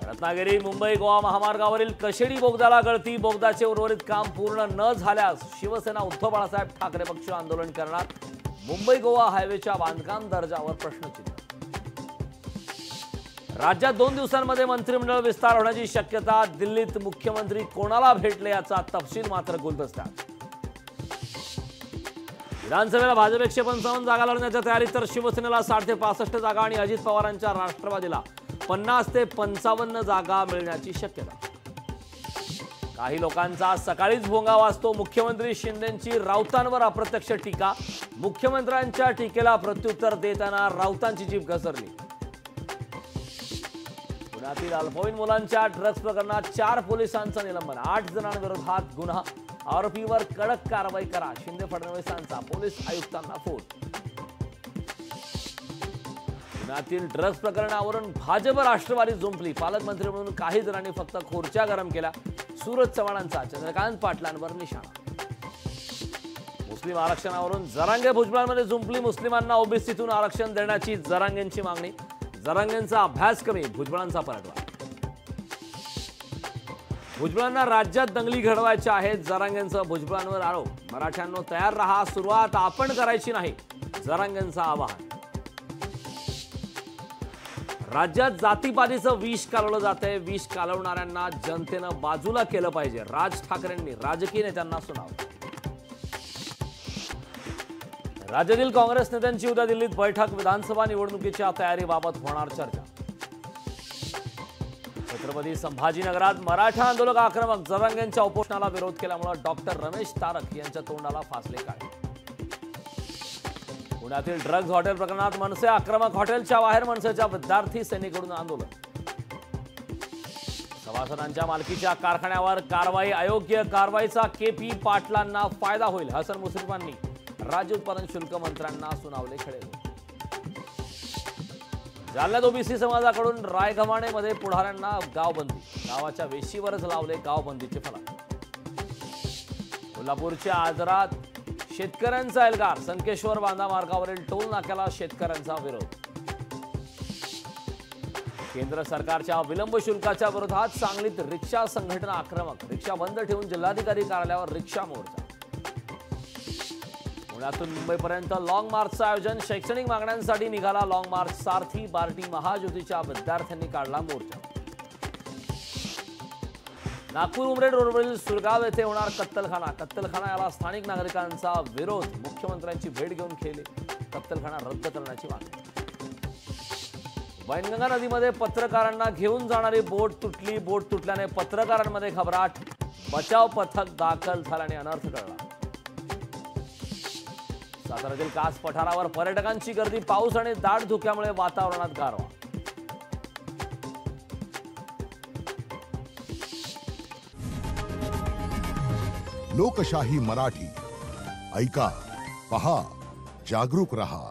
रत्नागिरी मुंबई गोवा महामार्गावरील कशेडी बोगद्याला गळती. बोगद्याचे उर्वरित काम पूर्ण न झाल्यास शिवसेना उद्धव बाळासाहेब ठाकरे पक्ष आंदोलन करणार. मुंबई गोवा हायवेच्या बांधकाम दर्जावर प्रश्नचिन्ह. राज्यात 2 दिवसांमध्ये मंत्रिमंडळ विस्तार होण्याची शक्यता. दिल्लीत मुख्यमंत्री कोणाला भेटले याचा तपशील मात्र गुलदस्त्यात. विधानसभेला भाजप 155 जागा लढण्याच्या तयारीत तर शिवसेनेला 65 जागा आणि अजित पवारांच्या राष्ट्रवादीला 50 ते 55 जागा मिळण्याची शक्यता. काही लोकांचा सकाळीच भोंगा वाजतो. मुख्यमंत्री शिंदेंची राऊतांवर अप्रत्यक्ष टीका. मुख्यमंत्र्यांच्या टीकेला प्रत्युत्तर देताना राऊतांची जीभ घसरली. पुण्यातील अल्पवयीन मुलांच्या ड्रग्ज प्रकरणात 4 पोलिसांचं निलंबन. 8 जणांविरोधात गुन्हा. आरोपीवर कडक कारवाई करा. शिंदे फडणवीसांचा पोलीस आयुक्तांना फोन. पुण्यातील ड्रग्ज प्रकरणावरून भाजप राष्ट्रवादी जुंपली. पालकमंत्री म्हणून काही जणांनी फक्त खुर्च्या गरम केल्या. सूरज चव्हाणांचा चंद्रकांत पाटलांवर निशाणा. मुस्लिम आरक्षणावरून जरांगे भुजबळांमध्ये जुंपली. मुस्लिमांना ओबीसीतून आरक्षण देण्याची जरांगेंची मागणी. जरांगेंचा अभ्यास कमी, भुजबळांचा पलटवार. भुजबळांना राज्यात दंगली घडवायच्या आहेत. जरांगेंचा भुजबळांवर आरोप. मराठ्यांनो तयार रहा, सुरुवात आपण करायची नाही, जरांगेंचं आवाहन. राज्यात जातीपातीचं विष कालवलं जातंय. विष कालवणाऱ्यांना जनतेनं बाजूला केलं पाहिजे. राज ठाकरेंनी राजकीय नेत्यांना सुनावलं. राज्यातील काँग्रेस नेत्यांची उद्या दिल्लीत बैठक. विधानसभा निवडणुकीच्या तयारीबाबत होणार चर्चा. छत्रपती संभाजीनगरात मराठा आंदोलक आक्रमक. जरांगेंच्या उपोषणाला विरोध केल्यामुळे डॉक्टर रमेश तारक यांच्या तोंडाला फासले काढले. पुण्यातील ड्रग्ज हॉटेल प्रकरणात मनसे आक्रमक. हॉटेलच्या बाहेर मनसेच्या विद्यार्थी सेनेकडून आंदोलन. सभासदांच्या मालकीच्या कारखान्यावर कारवाई अयोग्य. कारवाईचा केपी पाटलांना फायदा होईल. हसन मुश्रीफांनी राज्य उत्पादन शुल्क मंत्र्यांना सुनावले खडे. जालन्यात ओबीसी समाजाकडून रायगव्हाणेमध्ये पुढाऱ्यांना गावबंदी. गावाच्या वेशीवरच लावले गावबंदीचे फलक. कोल्हापूरच्या आजरात शेतकऱ्यांचा एल्गार. संकेश्वर बांधा मार्गावरील टोल नाक्याला शेतकऱ्यांचा विरोध. केंद्र सरकारच्या विलंब शुल्काच्या विरोधात सांगलीत रिक्षा संघटना आक्रमक. रिक्षा बंद ठेवून जिल्हाधिकारी कार्यालयावर रिक्षा मोर्चा. पुण्यातून मुंबईपर्यंत लॉंग मार्चचं आयोजन. शैक्षणिक मागण्यांसाठी निघाला लॉंग मार्च. सारथी बार्टी महाज्योतीच्या विद्यार्थ्यांनी काढला मोर्चा. नागपूर उमरेड रोडवरील सुरगाव येथे होणार कत्तलखाना. कत्तलखाना याला स्थानिक नागरिकांचा विरोध. मुख्यमंत्र्यांची भेट घेऊन केली कत्तलखाना रद्द करण्याची मागणी. वैनगंगा नदीमध्ये पत्रकारांना घेऊन जाणारी बोट तुटली. बोट तुटल्याने पत्रकारांमध्ये घबराट. बचाव पथक दाखल झाल्याने अनर्थ टळला. साताऱ्यातील कास पठारावर पर्यटकांची गर्दी. पाऊस आणि दाट धुक्यामुळे वातावरणात गारवा. लोकशाही मराठी ऐका, पहा, जागरूक रहा.